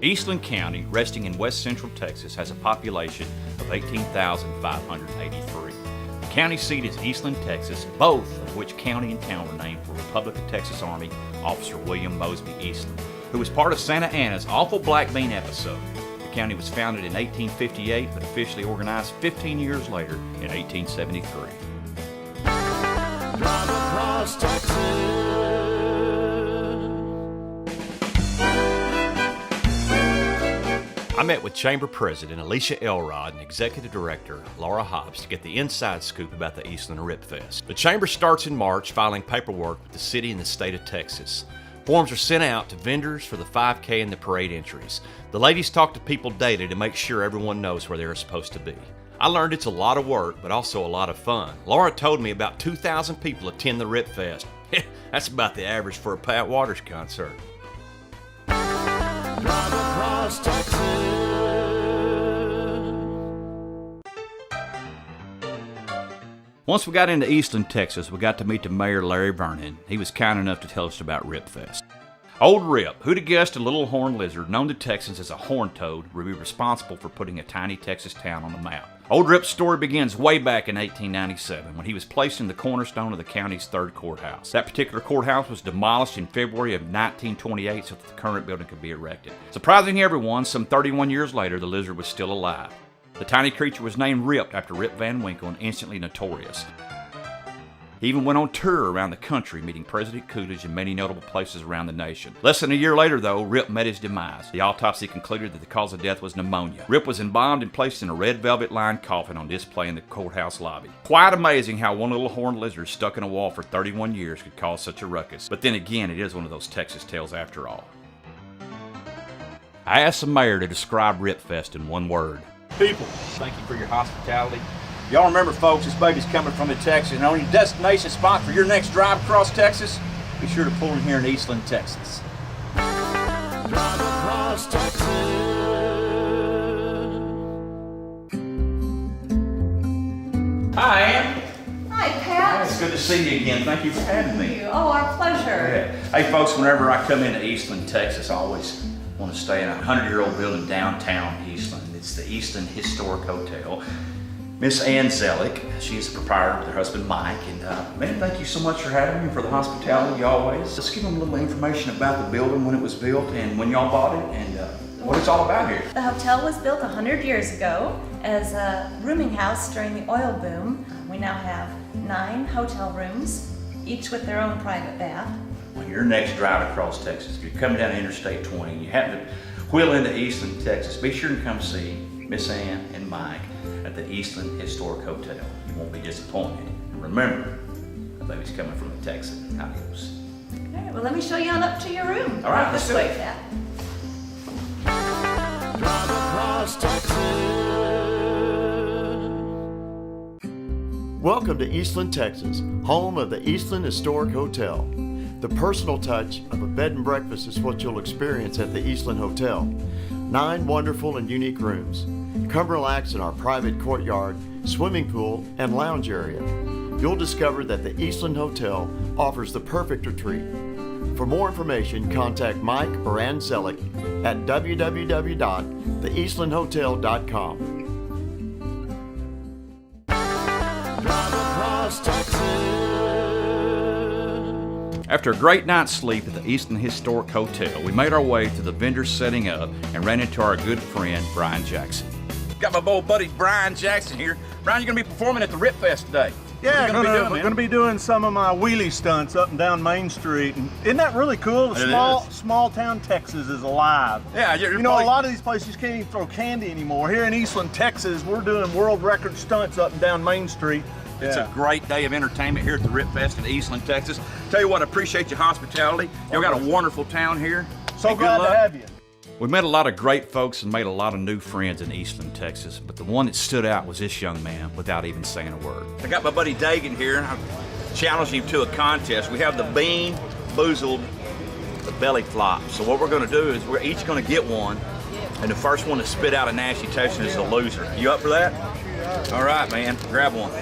Eastland County, resting in west central Texas, has a population of 18,583. The county seat is Eastland, Texas, both of which county and town were named for Republic of Texas Army Officer William Mosby Eastland, who was part of Santa Anna's Awful Black Bean episode. The county was founded in 1858, but officially organized 15 years later in 1873. Drive across Texas. I met with Chamber President Alicia Elrod and Executive Director Laura Hobbs to get the inside scoop about the Eastland RipFest. The Chamber starts in March filing paperwork with the city and the state of Texas. Forms are sent out to vendors for the 5K and the parade entries. The ladies talk to people daily to make sure everyone knows where they're supposed to be. I learned it's a lot of work, but also a lot of fun. Laura told me about 2,000 people attend the RipFest. That's about the average for a Pat Waters concert. Drive across Texas. Once we got into Eastland, Texas, we got to meet the mayor, Larry Vernon. He was kind enough to tell us about RipFest. Old Rip, who'd have guessed a little horned lizard known to Texans as a horn toad would be responsible for putting a tiny Texas town on the map. Old Rip's story begins way back in 1897 when he was placed in the cornerstone of the county's third courthouse. That particular courthouse was demolished in February of 1928 so that the current building could be erected. Surprising everyone, some 31 years later, the lizard was still alive. The tiny creature was named Rip after Rip Van Winkle and instantly notorious. He even went on tour around the country, meeting President Coolidge in many notable places around the nation. Less than a year later, though, Rip met his demise. The autopsy concluded that the cause of death was pneumonia. Rip was embalmed and placed in a red velvet-lined coffin on display in the courthouse lobby. Quite amazing how one little horned lizard stuck in a wall for 31 years could cause such a ruckus. But then again, it is one of those Texas tales after all. I asked the mayor to describe RipFest in one word. People, thank you for your hospitality. Y'all remember, folks, this baby's coming from the Texas, and only destination spot for your next drive across Texas, be sure to pull in here in Eastland, Texas. Drive across Texas. Hi, Ann. Hi, Pat. It's good to see you again. Thank you for having me. Oh, our pleasure. Yeah. Hey, folks, whenever I come into Eastland, Texas, I always want to stay in a 100-year-old building downtown Eastland. It's the Easton Historic Hotel. Miss Ann Zellick, she is the proprietor with her husband Mike, and man, thank you so much for having me and for the hospitality always. Just give them a little information about the building, when it was built, and when y'all bought it, and what it's all about here. The hotel was built 100 years ago as a rooming house during the oil boom. We now have 9 hotel rooms, each with their own private bath. On your next drive across Texas, if you're coming down Interstate 20 and you happen to wheel into Eastland, Texas, be sure to come see Miss Ann and Mike at the Eastland Historic Hotel. You won't be disappointed. And remember, the baby's coming from a Texan. Adios. All right, well, let me show you on up to your room. All right, this let's do way, it. Pat. Drive across Texas. Welcome to Eastland, Texas, home of the Eastland Historic Hotel. The personal touch of a bed and breakfast is what you'll experience at the Eastland Hotel. 9 wonderful and unique rooms. Come relax in our private courtyard, swimming pool, and lounge area. You'll discover that the Eastland Hotel offers the perfect retreat. For more information, contact Mike or Ann Zellick at www.theeastlandhotel.com. Drive across Texas. After a great night's sleep at the Eastland Historic Hotel, we made our way to the vendors setting up and ran into our good friend, Brian Jackson. Got my old buddy Brian Jackson here. Brian, you're going to be performing at the RipFest today. Yeah, What are you gonna be doing, we're man? going to be doing some of my wheelie stunts up and down Main Street. And isn't that really cool? It Small town Texas is alive. Yeah, you're You know, probably- a lot of these places can't even throw candy anymore. Here in Eastland, Texas, we're doing world record stunts up and down Main Street. It's Yeah. a great day of entertainment here at the RipFest in Eastland, Texas. Tell you what, I appreciate your hospitality. Y'all got a wonderful town here. So And good glad to luck. have you. We met a lot of great folks and made a lot of new friends in Eastland, Texas, but the one that stood out was this young man without even saying a word. I got my buddy Dagan here. I'm challenging him to a contest. We have the bean boozled the belly flop. So what we're going to do is we're each going to get one, and the first one to spit out a nasty taste is the loser. You up for that? All right, man. Grab one.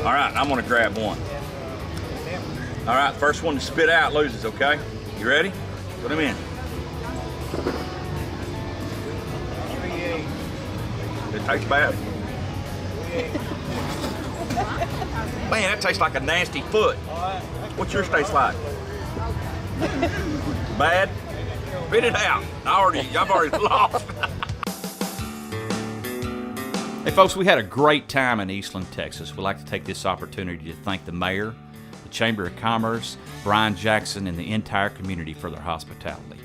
All right, I'm going to grab one. All right, first one to spit out loses, okay? You ready? Put him in. It tastes bad. Man, that tastes like a nasty foot. What's yours taste like? Bad? Spit it out. I've already lost. Hey folks, we had a great time in Eastland, Texas. We'd like to take this opportunity to thank the mayor, the Chamber of Commerce, Brian Jackson, and the entire community for their hospitality.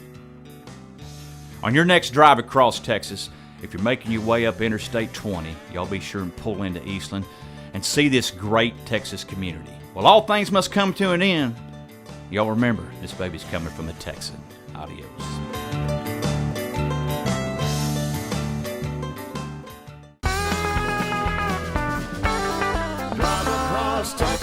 On your next drive across Texas, if you're making your way up Interstate 20, y'all be sure and pull into Eastland and see this great Texas community. Well, all things must come to an end. Y'all remember, this baby's coming from a Texan. Adios. Drive across Texas.